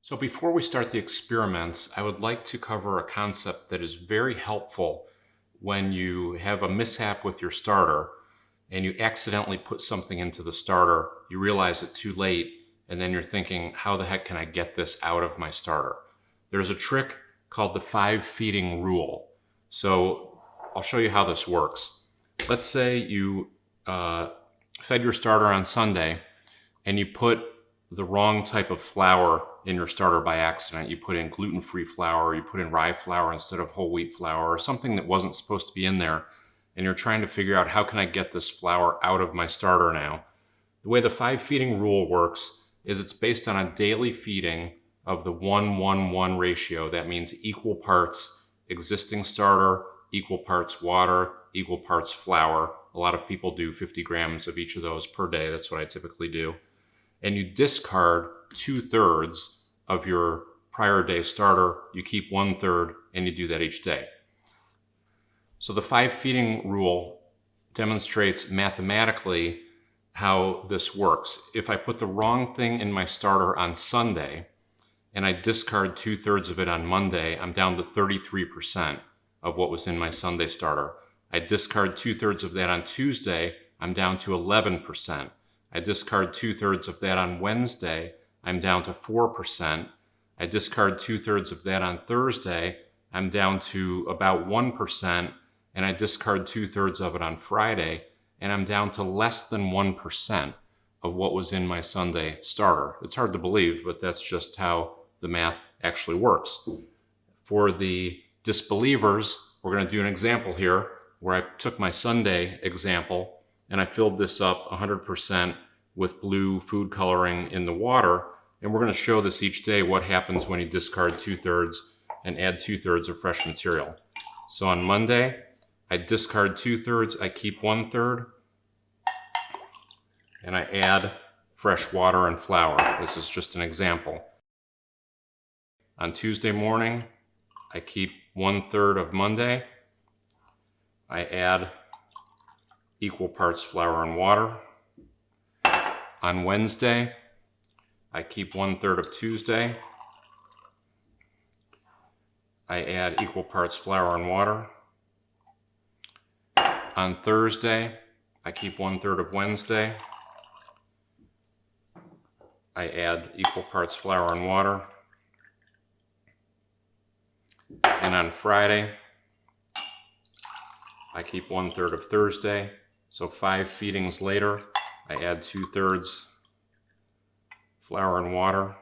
So before we start the experiments, I would like to cover a concept that is very helpful when you have a mishap with your starter and you accidentally put something into the starter, you realize it too late, and then you're thinking, how the heck can I get this out of my starter? There's a trick called the 5 feeding rule. So I'll show you how this works. Let's say you fed your starter on Sunday and you put the wrong type of flour in your starter by accident. You put in gluten-free flour, you put in rye flour instead of whole wheat flour, or something that wasn't supposed to be in there, and you're trying to figure out how can I get this flour out of my starter now. The way the 5 feeding rule works is it's based on a daily feeding of the 1-1-1 ratio. That means equal parts existing starter, equal parts water, equal parts flour. A lot of people do 50 grams of each of those per day. That's what I typically do. And you discard 2/3 of your prior day starter, you keep 1/3, and you do that each day. So the 5 feeding rule demonstrates mathematically how this works. If I put the wrong thing in my starter on Sunday and I discard 2/3 of it on Monday, I'm down to 33% of what was in my Sunday starter. I discard 2/3 of that on Tuesday, I'm down to 11%. I discard 2/3 of that on Wednesday, I'm down to 4%. I discard 2/3 of that on Thursday, I'm down to about 1%. And I discard 2/3 of it on Friday, and I'm down to less than 1% of what was in my Sunday starter. It's hard to believe, but that's just how the math actually works. For the disbelievers, we're going to do an example here where I took my Sunday example and I filled this up 100% with blue food coloring in the water. And we're going to show this each day, what happens when you discard 2/3 and add 2/3 of fresh material. So on Monday, I discard 2/3, I keep 1/3, and I add fresh water and flour. This is just an example. On Tuesday morning, I keep 1/3 of Monday. I add equal parts flour and water. On Wednesday, I keep 1/3 of Tuesday. I add equal parts flour and water. On Thursday, I keep 1/3 of Wednesday. I add equal parts flour and water. And on Friday, I keep 1/3 of Thursday. So 5 feedings later, I add 2/3 flour and water.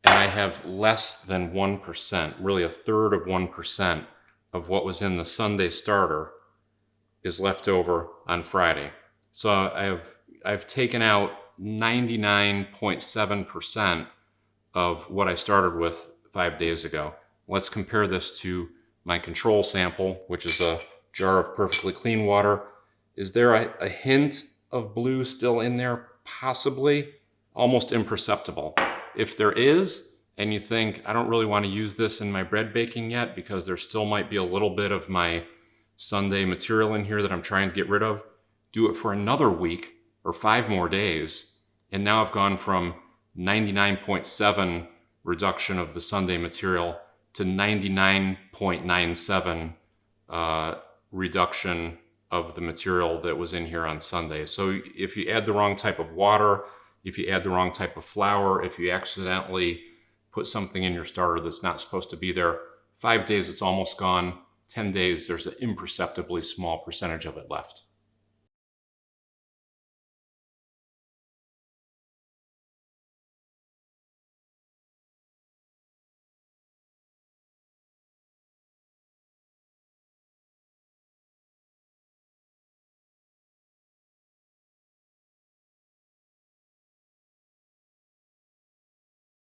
And I have less than 1%, really 1/3 of 1% of what was in the Sunday starter is left over on Friday. So I've taken out 99.7% of what I started with 5 days ago. Let's compare this to my control sample, which is a jar of perfectly clean water. Is there a hint of blue still in there? Possibly. Almost imperceptible. If there is, and you think, I don't really want to use this in my bread baking yet because there still might be a little bit of my Sunday material in here that I'm trying to get rid of, do it for another week or 5 more days. And now I've gone from 99.7 reduction of the Sunday material to 99.97 reduction of the material that was in here on Sunday. So if you add the wrong type of water, if you add the wrong type of flour, if you accidentally put something in your starter that's not supposed to be there, 5 days it's almost gone. 10 days, there's an imperceptibly small percentage of it left.